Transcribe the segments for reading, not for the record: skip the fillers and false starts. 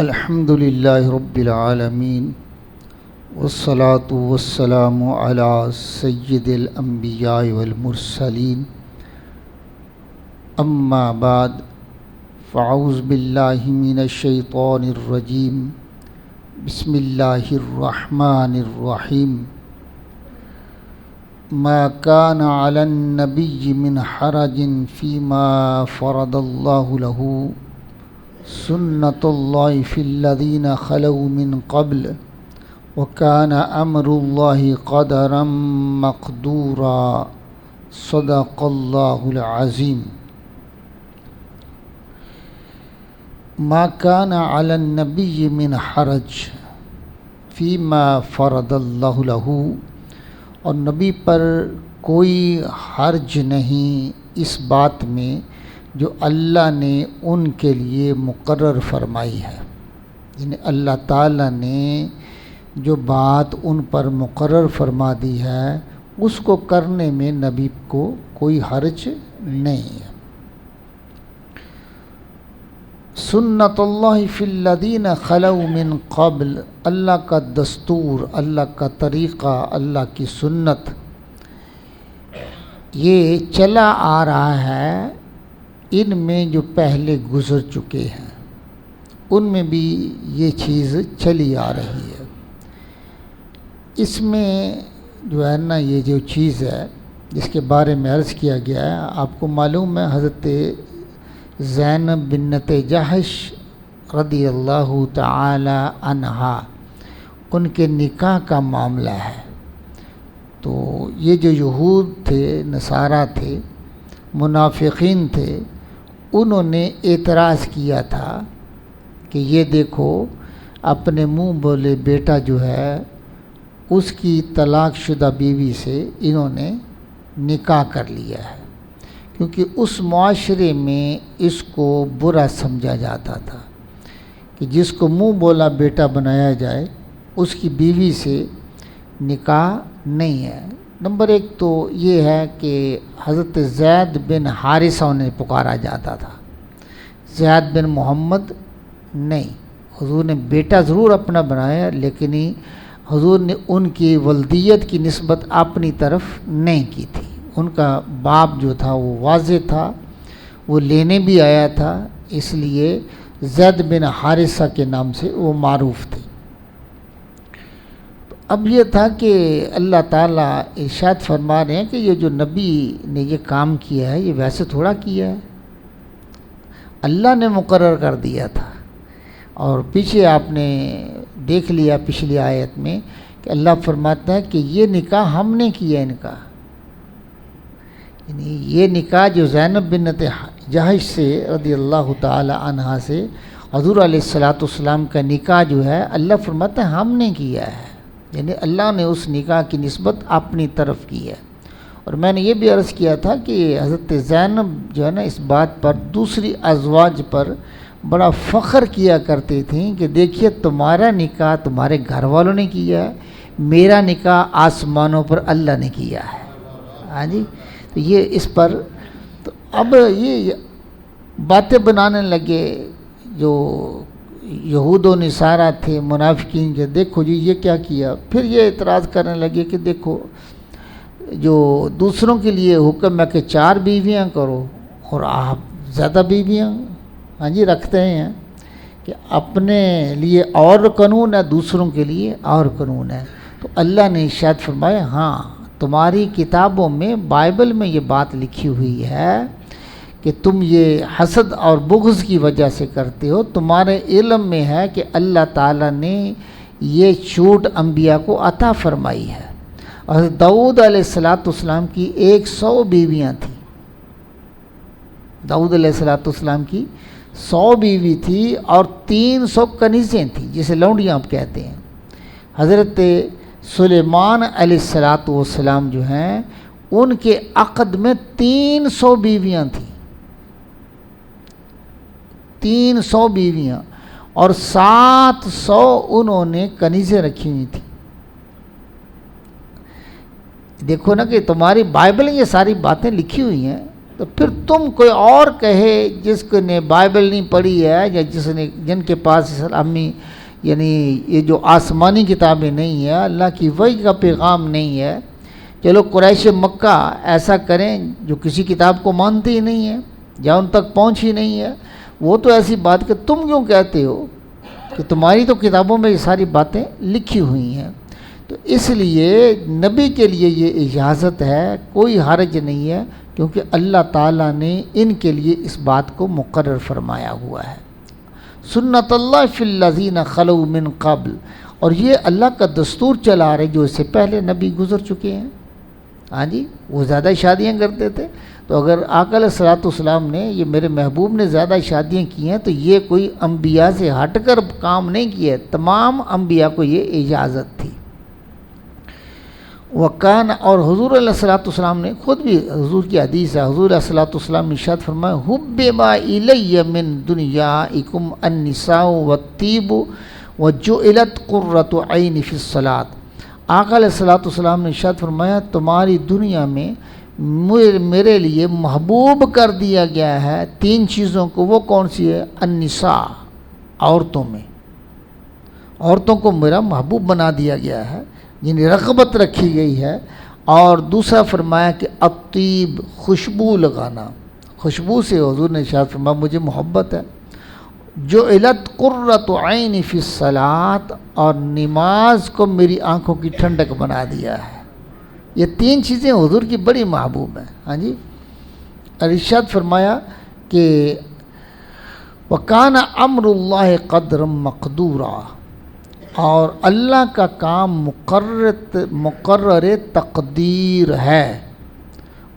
الحمد للہ رب العالمین والصلاة والسلام علی سید الانبیاء والمرسلین اما بعد فاعوذ باللہ من الشیطان الرجیم بسم اللہ الرحمن الرحیم ما كان على النبي من حرج فيما فرض الله له سنة الله في الذين خلوا من قبل وكان أمر الله قدرا مقدورا صدق الله العظيم. ما كان على النبي من حرج فيما فرض الله له، اور نبی پر کوئی حرج نہیں اس بات میں جو اللہ نے ان کے لیے مقرر فرمائی ہے. یعنی اللہ تعالیٰ نے جو بات ان پر مقرر فرما دی ہے اس کو کرنے میں نبی کو کوئی حرج نہیں ہے. سنت اللہ فی الذین خلوا من قبل، اللہ کا دستور، اللہ کا طریقہ، اللہ کی سنت یہ چلا آ رہا ہے ان میں جو پہلے گزر چکے ہیں، ان میں بھی یہ چیز چلی آ رہی ہے. اس میں جو ہے نا یہ جو چیز ہے جس کے بارے میں عرض کیا گیا ہے، آپ کو معلوم ہے حضرت زینب بنت جحش رضی اللہ تعالی عنہا ان کے نکاح کا معاملہ ہے. تو یہ جو یہود تھے، نصارہ تھے، منافقین تھے، انہوں نے اعتراض کیا تھا کہ یہ دیکھو اپنے منہ بولے بیٹا جو ہے اس کی طلاق شدہ بیوی سے انہوں نے نکاح کر لیا ہے، کیونکہ اس معاشرے میں اس کو برا سمجھا جاتا تھا کہ جس کو منہ بولا بیٹا بنایا جائے اس کی بیوی سے نکاح نہیں ہے. نمبر ایک تو یہ ہے کہ حضرت زید بن حارثہ انہیں پکارا جاتا تھا، زید بن محمد نہیں. حضور نے بیٹا ضرور اپنا بنایا لیکن حضور نے ان کی ولدیت کی نسبت اپنی طرف نہیں کی تھی. ان کا باپ جو تھا وہ واضح تھا، وہ لینے بھی آیا تھا، اس لیے زید بن حارثہ کے نام سے وہ معروف تھے. اب یہ تھا کہ اللہ تعالیٰ ارشاد فرما رہے ہیں کہ یہ جو نبی نے یہ کام کیا ہے یہ ویسے تھوڑا کیا ہے، اللہ نے مقرر کر دیا تھا. اور پیچھے آپ نے دیکھ لیا پچھلی آیت میں کہ اللہ فرماتا ہے کہ یہ نکاح ہم نے کیا ان کا. یعنی یہ نکاح جو زینب بنت جحش سے رضی اللہ تعالی عنہا سے حضور علیہ الصلوۃ والسلام کا نکاح جو ہے اللہ فرماتا ہے ہم نے کیا ہے. یعنی اللہ نے اس نکاح کی نسبت اپنی طرف کی ہے. اور میں نے یہ بھی عرض کیا تھا کہ حضرت زینب جو ہے نا اس بات پر دوسری ازواج پر بڑا فخر کیا کرتی تھیں کہ دیکھیے تمہارا نکاح تمہارے گھر والوں نے کیا ہے، میرا نکاح آسمانوں پر اللہ نے کیا ہے. ہاں جی، تو یہ اس پر تو اب یہ باتیں بنانے لگے جو یہود و نصارہ تھے، منافقین کے، دیکھو جی یہ کیا کیا. پھر یہ اعتراض کرنے لگے کہ دیکھو جو دوسروں کے لیے حکم ہے کہ 4 بیویاں کرو اور آپ زیادہ بیویاں ہاں جی رکھتے ہیں کہ اپنے لیے اور قانون ہے دوسروں کے لیے اور قانون ہے. تو اللہ نے ارشاد فرمایا ہاں تمہاری کتابوں میں بائبل میں یہ بات لکھی ہوئی ہے کہ تم یہ حسد اور بغض کی وجہ سے کرتے ہو. تمہارے علم میں ہے کہ اللہ تعالیٰ نے یہ چھوٹ انبیاء کو عطا فرمائی ہے. اور داؤد علیہ السلام کی 100 بیویاں تھیں. داؤد علیہ السلام کی 100 بیوی تھی اور 300 کنیزیں تھیں جسے لونڈیاں آپ کہتے ہیں. حضرت سلیمان علیہ السلام جو ہیں ان کے عقد میں 300 بیویاں تھیں، 300 بیویاں اور 700 انہوں نے کنیزیں رکھی ہوئی تھیں. دیکھو نا کہ تمہاری بائبل یہ ساری باتیں لکھی ہوئی ہیں. تو پھر تم کوئی اور کہے جس کو نے بائبل نہیں پڑھی ہے یا جن کے پاس امی یعنی یہ جو آسمانی کتابیں نہیں ہیں، اللہ کی وحی کا پیغام نہیں ہے، چلو قریش مکہ ایسا کریں جو کسی کتاب کو مانتے ہی نہیں ہیں یا ان تک پہنچ ہی نہیں ہے، وہ تو ایسی بات کہ تم کیوں کہتے ہو کہ تمہاری تو کتابوں میں یہ ساری باتیں لکھی ہوئی ہیں۔ تو اس لیے نبی کے لیے یہ اجازت ہے، کوئی حرج نہیں ہے، کیونکہ اللہ تعالیٰ نے ان کے لیے اس بات کو مقرر فرمایا ہوا ہے۔ سنت اللہ فی الذین خلو من قبل، اور یہ اللہ کا دستور چلا رہے جو اس سے پہلے نبی گزر چکے ہیں۔ ہاں جی، وہ زیادہ شادیاں کرتے تھے، تو اگر آقا علیہ الصلوۃ والسلام نے یہ میرے محبوب نے زیادہ شادیاں کی ہیں تو یہ کوئی انبیاء سے ہٹ کر کام نہیں کیا ہے، تمام انبیاء کو یہ اجازت تھی۔ وکان، اور حضور علیہ الصلوۃ والسلام نے خود بھی، حضور کی حدیث ہے، حضور علیہ الصلوۃ والسلام نے ارشاد فرمایا حبب الی من دنیاکم النساء والطیب وجعلت قرۃ عین فی الصلاۃ۔ آقا علیہ الصلوۃ والسلام نے ارشاد فرمایا تمہاری دنیا میں میرے لیے محبوب کر دیا گیا ہے 3 چیزوں کو، وہ کون سی ہے؟ النساء، عورتوں میں، عورتوں کو میرا محبوب بنا دیا گیا ہے، یعنی رغبت رکھی گئی ہے۔ اور دوسرا فرمایا کہ الطیب، خوشبو لگانا، خوشبو سے حضور نے ارشاد فرمایا مجھے محبت ہے۔ جعلت قرۃ عین فی الصلاۃ، اور نماز کو میری آنکھوں کی ٹھنڈک بنا دیا ہے۔ یہ 3 چیزیں حضور کی بڑی محبوب ہیں۔ ہاں جی، ارشاد فرمایا کہ وَكَانَ أَمْرُ اللَّهِ قَدْرًا مَقْدُورًا، اور اللہ کا کام مقرر تقدیر ہے،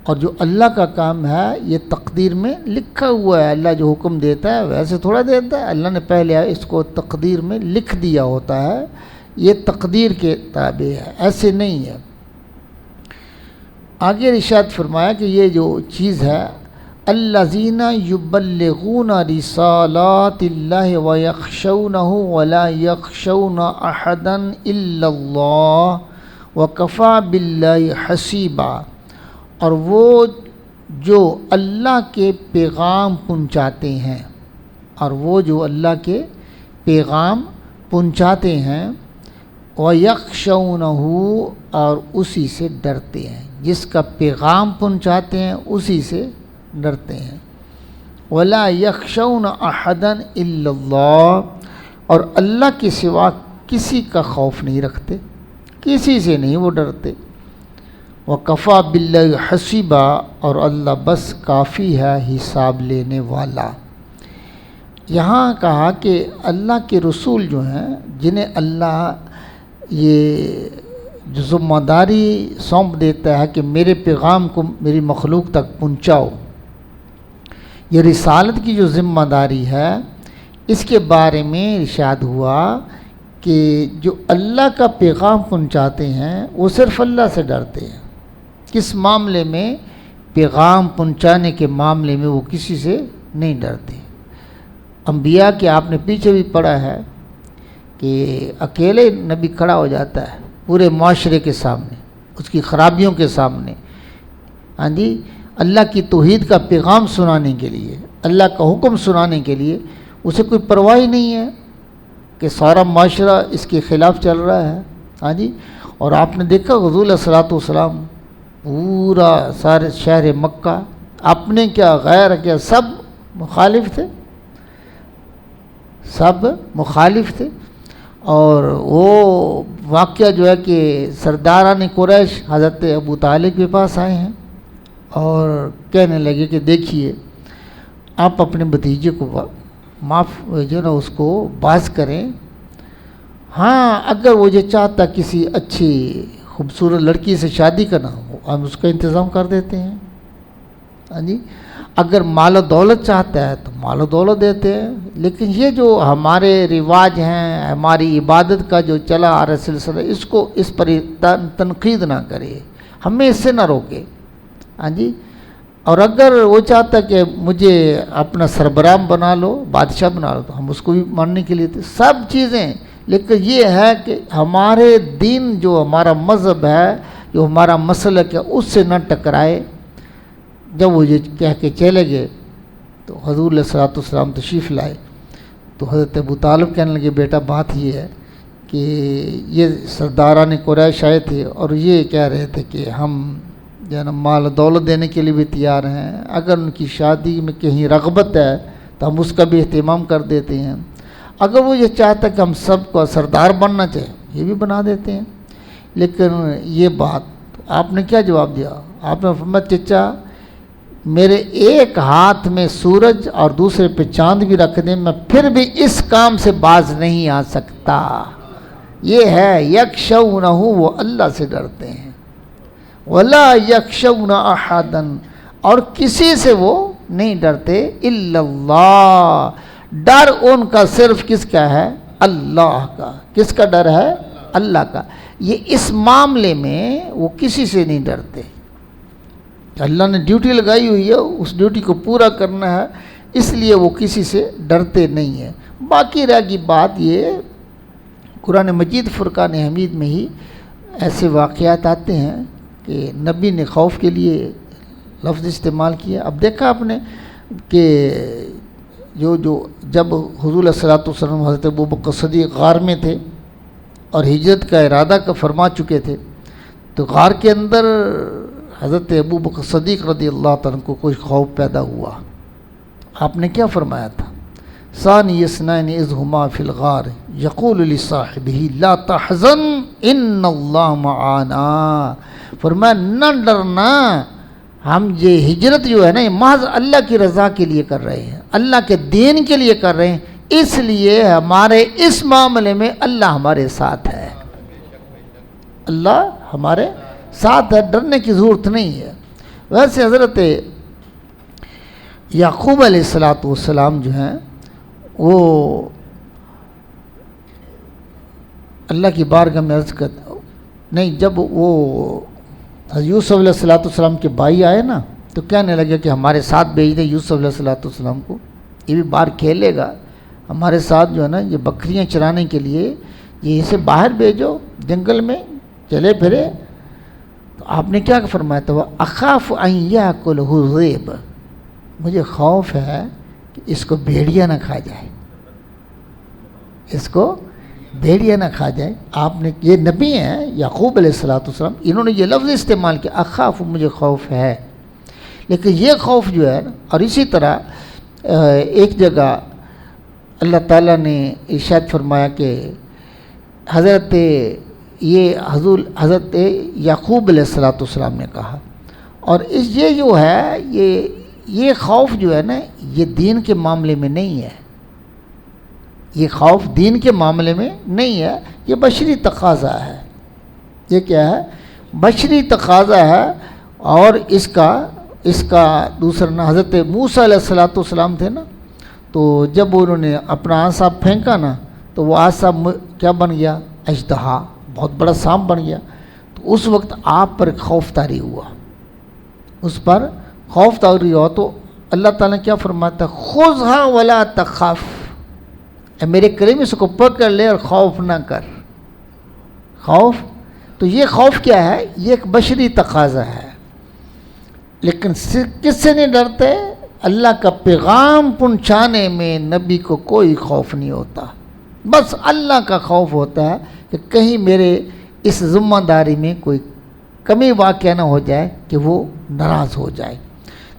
اور جو اللہ کا کام ہے یہ تقدیر میں لکھا ہوا ہے۔ اللہ جو حکم دیتا ہے ویسے تھوڑا دیتا ہے، اللہ نے پہلے اس کو تقدیر میں لکھ دیا ہوتا ہے، یہ تقدیر کے تابع ہے، ایسے نہیں ہے۔ آگے ارشاد فرمایا کہ یہ جو چیز ہے الذین یبلغون رسالات اللہ ویخشونہ ولا یخشون احدا الا اللہ وکفی باللہ حسیبا، اور وہ جو اللہ کے پیغام پہنچاتے ہیں، اور وہ جو اللہ کے پیغام پہنچاتے ہیں، وَيَخْشَوْنَهُ، اور اسی سے ڈرتے ہیں، جس کا پیغام پہنچاتے ہیں اسی سے ڈرتے ہیں۔ وَلَا يَخْشَوْنَ أَحَدًا إِلَّا اللَّهُ، اور اللہ کے سوا کسی کا خوف نہیں رکھتے، کسی سے نہیں وہ ڈرتے۔ وَكَفَى بِاللَّهِ حَسِيبًا، اور اللہ بس کافی ہے حساب لینے والا۔ یہاں کہا کہ اللہ کے رسول جو ہیں، جنہیں اللہ یہ جو ذمہ داری سونپ دیتا ہے کہ میرے پیغام کو میری مخلوق تک پہنچاؤ، یہ رسالت کی جو ذمہ داری ہے، اس کے بارے میں ارشاد ہوا کہ جو اللہ کا پیغام پہنچاتے ہیں وہ صرف اللہ سے ڈرتے ہیں۔ کس معاملے میں؟ پیغام پہنچانے کے معاملے میں وہ کسی سے نہیں ڈرتے۔ انبیاء کے آپ نے پیچھے بھی پڑھا ہے کہ اکیلے نبی کھڑا ہو جاتا ہے پورے معاشرے کے سامنے، اس کی خرابیوں کے سامنے، ہاں جی، اللہ کی توحید کا پیغام سنانے کے لیے، اللہ کا حکم سنانے کے لیے، اسے کوئی پرواہ ہی نہیں ہے کہ سارا معاشرہ اس کے خلاف چل رہا ہے۔ ہاں جی، اور آپ نے دیکھا حضور علیہ الصلوۃ والسلام پورا سارے شہر مکہ، اپنے کیا غیر کیا، سب مخالف تھے، سب مخالف تھے۔ اور وہ واقعہ جو ہے کہ سرداران قریش حضرت ابو طالب کے پاس آئے ہیں اور کہنے لگے کہ دیکھیے آپ اپنے بھتیجے کو معاف جو نا اس کو باز کریں، ہاں اگر وہ یہ چاہتا کسی اچھی خوبصورت لڑکی سے شادی کرنا ہو ہم اس کا انتظام کر دیتے ہیں۔ ہاں جی، اگر مال و دولت چاہتا ہے تو مال و دولت دیتے ہیں، لیکن یہ جو ہمارے رواج ہیں، ہماری عبادت کا جو چلا آ رہا سلسلہ، اس پر تنقید نہ کرے، ہمیں اس سے نہ روکے۔ ہاں جی، اور اگر وہ چاہتا کہ مجھے اپنا سربراہ بنا لو، بادشاہ بنا لو، تو ہم اس کو بھی ماننے کے لیے تھے، سب چیزیں۔ لیکن یہ ہے کہ ہمارے دین جو ہمارا مذہب ہے، جو ہمارا مسلک ہے، اس سے نہ ٹکرائے۔ جب وہ یہ کہہ کے چلے گئے تو حضور علیہ الصلوۃ والسلام تشریف لائے، تو حضرت ابو طالب کہنے لگے بیٹا بات یہ ہے کہ یہ سرداران قریش آئے تھے اور یہ کہہ رہے تھے کہ ہم جو ہے نا مال دولت دینے کے لیے بھی تیار ہیں، اگر ان کی شادی میں کہیں رغبت ہے تو ہم اس کا بھی اہتمام کر دیتے ہیں، اگر وہ یہ چاہتا کہ ہم سب کو سردار بننا چاہے یہ بھی بنا دیتے ہیں۔ لیکن یہ بات آپ نے کیا جواب دیا؟ آپ نے فرمایا چچا میرے ایک ہاتھ میں سورج اور دوسرے پہ چاند بھی رکھ دیں میں پھر بھی اس کام سے باز نہیں آ سکتا۔ یہ ہے یکشونہ، وہ اللہ سے ڈرتے ہیں، ولا یکشون احدا، اور کسی سے وہ نہیں ڈرتے، الا اللہ، ڈر ان کا صرف کس کا ہے؟ اللہ کا۔ کس کا ڈر ہے؟ اللہ کا۔ یہ اس معاملے میں وہ کسی سے نہیں ڈرتے، اللہ نے ڈیوٹی لگائی ہوئی ہے اس ڈیوٹی کو پورا کرنا ہے، اس لیے وہ کسی سے ڈرتے نہیں ہیں۔ باقی رہ گئی بات یہ قرآن مجید فرقان حمید میں ہی ایسے واقعات آتے ہیں کہ نبی نے خوف کے لیے لفظ استعمال کیا۔ اب دیکھا آپ نے کہ جب حضور علیہ الصلوۃ والسلام حضرت ابوبکر صدیق غار میں تھے اور ہجرت کا ارادہ کا فرما چکے تھے، تو غار کے اندر حضرت ابوبکر صدیق رضی اللہ تعالیٰ کو کوئی خوف پیدا ہوا۔ آپ نے کیا فرمایا تھا؟ ثانی اثنین اذ ہما فی الغار یقول لصاحبہ لا تحزن ان اللہ معانا، فرمایا نہ ڈرنا، ہم یہ ہجرت جو ہے نا یہ محض اللہ کی رضا کے لیے کر رہے ہیں، اللہ کے دین کے لیے کر رہے ہیں، اس لیے ہمارے اس معاملے میں اللہ ہمارے ساتھ ہے، اللہ ہمارے ساتھ ہے، ڈرنے کی ضرورت نہیں ہے۔ ویسے حضرت یعقوب علیہ الصلوۃ والسلام جو ہیں وہ اللہ کی بارگاہ میں عرض کرتے نہیں، جب وہ یوسف علیہ الصلوۃ والسلام کے بھائی آئے نا تو کہنے لگے کہ ہمارے ساتھ بھیج دیں یوسف علیہ الصلوۃ والسلام کو، یہ بھی باہر کھیلے گا ہمارے ساتھ جو ہے نا، یہ بکریاں چرانے کے لیے یہ اسے باہر بھیجو، جنگل میں چلے پھرے۔ تو آپ نے کیا فرمایا تھا؟ وہ اخاف ان یاکلہ الذئب، مجھے خوف ہے کہ اس کو بھیڑیا نہ کھا جائے، اس کو بھیڑیا نہ کھا جائے۔ آپ نے، یہ نبی ہیں یعقوب علیہ الصلوۃ والسلام، انہوں نے یہ لفظ استعمال کیا اخاف، مجھے خوف ہے، لیکن یہ خوف جو ہے، اور اسی طرح ایک جگہ اللہ تعالیٰ نے ارشاد فرمایا کہ حضرت یعقوب علیہ الصلوۃ والسلام نے کہا، اور یہ جو ہے یہ خوف جو ہے نا یہ دین کے معاملے میں نہیں ہے، یہ خوف دین کے معاملے میں نہیں ہے، یہ بشری تقاضا ہے۔ یہ کیا ہے؟ بشری تقاضا ہے۔ اور اس کا دوسرا نا، حضرت موسیٰ علیہ الصلوۃ والسلام تھے نا، تو جب انہوں نے اپنا عصا پھینکا نا تو وہ عصا کیا بن گیا؟ اژدہا، بہت بڑا سانپ بن گیا۔ تو اس وقت آپ پر خوف طاری ہوا، اس پر خوف طاری ہوا، تو اللہ تعالیٰ نے کیا فرماتا؟ خذھا ولا تخف، اے میرے کریم اس کو پکڑ لے اور خوف نہ کر۔ خوف، تو یہ خوف کیا ہے؟ یہ ایک بشری تقاضا ہے، لیکن کس سے نہیں ڈرتے؟ اللہ کا پیغام پہنچانے میں نبی کو کوئی خوف نہیں ہوتا، بس اللہ کا خوف ہوتا ہے کہ کہیں میرے اس ذمہ داری میں کوئی کمی واقع نہ ہو جائے کہ وہ ناراض ہو جائے۔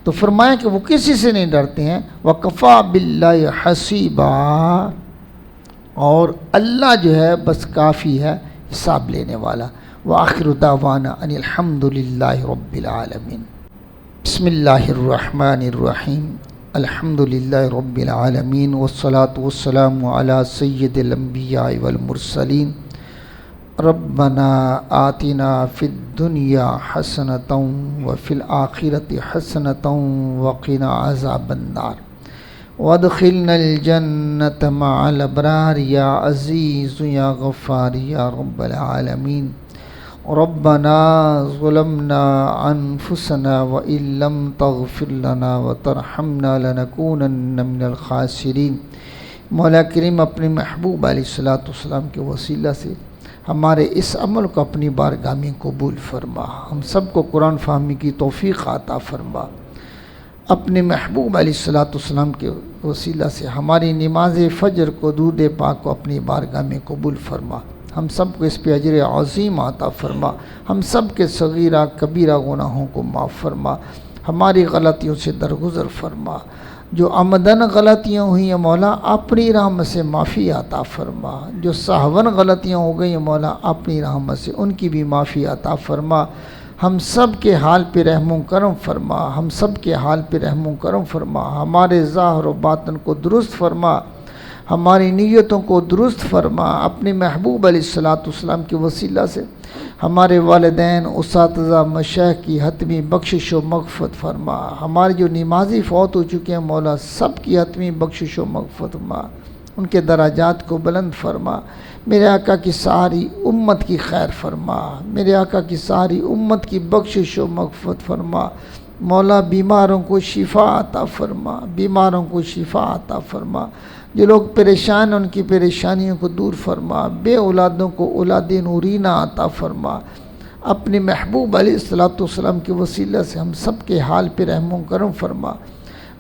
تو فرمایا کہ وہ کسی سے نہیں ڈرتے ہیں، وَكَفَى بِاللَّهِ حَسِيبًا، اور اللہ جو ہے بس کافی ہے حساب لینے والا۔ وآخر دعوانا ان الحمد للہ رب العالمین۔ بسم اللہ الرحمن الرحیم، الحمد للہ رب العالمین، والصلاة والسلام علی سید الانبیاء والمرسلین۔ ربنا آتنا فی الدنیا حسنۃ وفی الآخرۃ حسنۃ وقنا عذاب النار، وادخلنا الجنة مع الابرار یا عزیز یا غفار یا رب العالمین۔ ربنا ظلمنا انفسنا وان لم تغفر لنا وترحمنا لنکونن من الخاسرین۔ مولا کریم اپنے محبوب علیہ الصلوۃ والسلام کے وسیلہ سے ہمارے اس عمل کو اپنی بارگاہ میں قبول فرما، ہم سب کو قرآن فہمی کی توفیق عطا فرما۔ اپنے محبوب علیہ الصلوۃ والسلام کے وسیلہ سے ہماری نماز فجر کو درود پاک کو اپنی بارگاہ میں قبول فرما، ہم سب کو اس پہ اجر عظیم عطا فرما، ہم سب کے صغیرہ کبیرہ گناہوں کو معاف فرما، ہماری غلطیوں سے درگزر فرما، جو عمدن غلطیاں ہوئی ہیں مولا اپنی رحمت سے معافی عطا فرما، جو سہون غلطیاں ہو گئی ہیں مولا اپنی رحمت سے ان کی بھی معافی عطا فرما، ہم سب کے حال پہ رحم و کرم فرما، ہم سب کے حال پہ رحم و کرم فرما، ہمارے ظاہر و باطن کو درست فرما، ہماری نیتوں کو درست فرما، اپنے محبوب علیہ الصلوۃ والسلام کے وسیلہ سے ہمارے والدین اساتذہ مشائخ کی حتمی بخشش و مغفرت فرما، ہمارے جو نمازی فوت ہو چکے ہیں مولا سب کی حتمی بخشش و مغفرت فرما، ان کے درجات کو بلند فرما، میرے آقا کی ساری امت کی خیر فرما، میرے آقا کی ساری امت کی بخشش و مغفرت فرما، مولا بیماروں کو شفا عطا فرما، بیماروں کو شفا عطا فرما، جو لوگ پریشان ہیں ان کی پریشانیوں کو دور فرما، بے اولادوں کو اولاد نورینہ عطا فرما، اپنے محبوب علیہ الصلوۃ والسلام کے وسیلہ سے ہم سب کے حال پہ رحم و کرم فرما،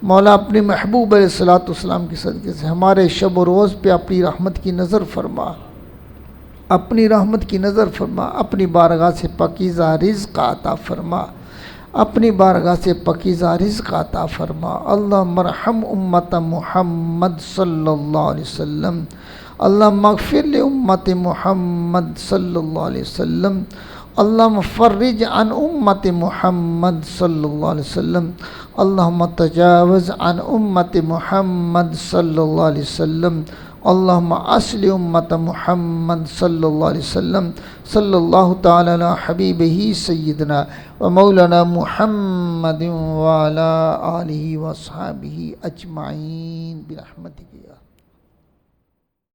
مولا اپنے محبوب علیہ الصلوۃ والسلام کے صدقے سے ہمارے شب و روز پہ اپنی رحمت کی نظر فرما، اپنی رحمت کی نظر فرما، اپنی بارگاہ سے پاکیزہ رزق عطا فرما، اپنی بارگاہ سے پاکیزہ رزق عطا فرما، اللہم ارحم امت محمد صلی اللہ علیہ وسلم، اللہم اغفر لامت محمد صلی اللہ علیہ وسلم، اللہم فرج عن امت محمد صلی اللہ علیہ وسلم، اللہم تجاوز عن امت محمد صلی اللہ علیہ وسلم، اللہم اصل امت محمد صلی اللہ علیہ وسلم، صلی اللہ تعالی علی حبیبہ سیدنا و مولانا محمد وعلی آلہ و اصحابہ اجمعین برحمتک